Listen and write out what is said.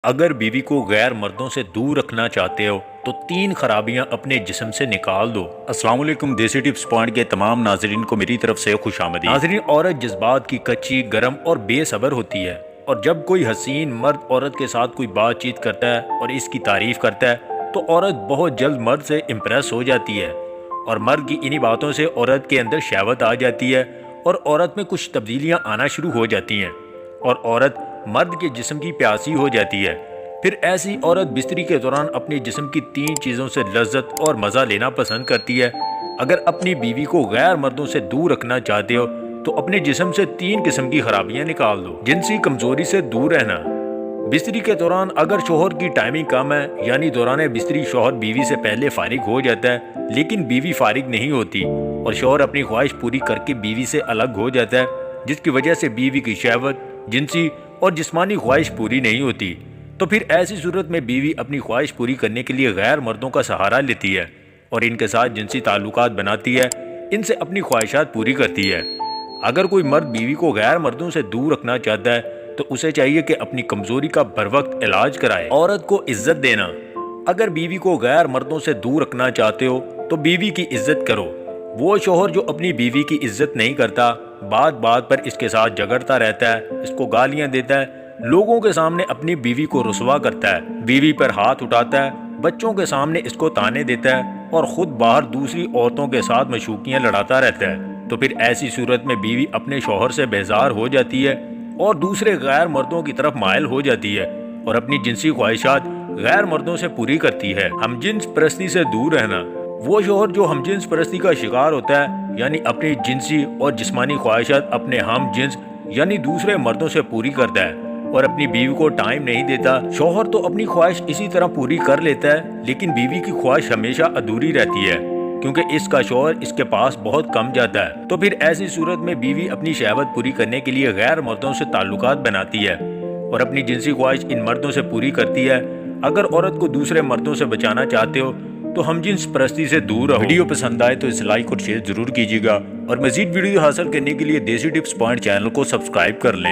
اگر بیوی کو غیر مردوں سے دور رکھنا چاہتے ہو تو 3 خرابیاں اپنے جسم سے نکال دو۔ السلام علیکم، دیسی ٹپس پوائنٹ کے تمام ناظرین کو میری طرف سے خوش آمدید۔ ناظرین، عورت جذبات کی کچی، گرم اور بے صبر ہوتی ہے، اور جب کوئی حسین مرد عورت کے ساتھ کوئی بات چیت کرتا ہے اور اس کی تعریف کرتا ہے تو عورت بہت جلد مرد سے امپریس ہو جاتی ہے، اور مرد کی انہی باتوں سے عورت کے اندر شہوت آ جاتی ہے اور عورت میں کچھ تبدیلیاں آنا شروع ہو جاتی ہیں اور عورت مرد کے جسم کی پیاسی ہو جاتی ہے۔ پھر ایسی عورت بستری کے دوران اپنے جسم کی 3 چیزوں سے لذت اور مزہ لینا پسند کرتی ہے۔ اگر اپنی بیوی کو غیر مردوں سے دور رکھنا چاہتے ہو تو اپنے جسم سے 3 قسم کی خرابیاں نکال دو۔ جنسی کمزوری سے دور رہنا۔ بستری کے دوران اگر شوہر کی ٹائمنگ کم ہے، یعنی دوران بستری شوہر بیوی سے پہلے فارغ ہو جاتا ہے لیکن بیوی فارغ نہیں ہوتی، اور شوہر اپنی خواہش پوری کر کے بیوی سے الگ ہو جاتا ہے، جس کی وجہ سے بیوی کی شہوت، جنسی اور جسمانی خواہش پوری نہیں ہوتی، تو پھر ایسی صورت میں بیوی اپنی خواہش پوری کرنے کے لیے غیر مردوں کا سہارا لیتی ہے اور ان کے ساتھ جنسی تعلقات بناتی ہے، ان سے اپنی خواہشات پوری کرتی ہے۔ اگر کوئی مرد بیوی کو غیر مردوں سے دور رکھنا چاہتا ہے تو اسے چاہیے کہ اپنی کمزوری کا بروقت علاج کرائے۔ عورت کو عزت دینا۔ اگر بیوی کو غیر مردوں سے دور رکھنا چاہتے ہو تو بیوی کی عزت کرو۔ وہ شوہر جو اپنی بیوی کی عزت نہیں کرتا، بات بات پر اس کے ساتھ جھگڑتا رہتا ہے، اس کو گالیاں دیتا ہے، لوگوں کے سامنے اپنی بیوی کو رسوا کرتا ہے، بیوی پر ہاتھ اٹھاتا ہے، بچوں کے سامنے اس کو تانے دیتا ہے اور خود باہر دوسری عورتوں کے ساتھ مشوقیاں لڑاتا رہتا ہے، تو پھر ایسی صورت میں بیوی اپنے شوہر سے بیزار ہو جاتی ہے اور دوسرے غیر مردوں کی طرف مائل ہو جاتی ہے اور اپنی جنسی خواہشات غیر مردوں سے پوری کرتی ہے۔ ہم جنس پرستی سے دور رہنا۔ وہ شوہر جو ہم جنس پرستی کا شکار ہوتا ہے، یعنی اپنی جنسی اور جسمانی خواہشات اپنے ہم جنس یعنی دوسرے مردوں سے پوری کرتا ہے اور اپنی بیوی کو ٹائم نہیں دیتا، شوہر تو اپنی خواہش اسی طرح پوری کر لیتا ہے لیکن بیوی کی خواہش ہمیشہ ادھوری رہتی ہے کیونکہ اس کا شوہر اس کے پاس بہت کم جاتا ہے، تو پھر ایسی صورت میں بیوی اپنی شہوت پوری کرنے کے لیے غیر مردوں سے تعلقات بناتی ہے اور اپنی جنسی خواہش ان مردوں سے پوری کرتی ہے۔ اگر عورت کو دوسرے مردوں سے بچانا چاہتے ہو تو ہم جنس پرستی سے دور رہو۔ ویڈیو پسند آئے تو اسے لائک اور شیئر ضرور کیجیے گا، اور مزید ویڈیو حاصل کرنے کے لیے دیسی ٹپس پوائنٹ چینل کو سبسکرائب کر لیں۔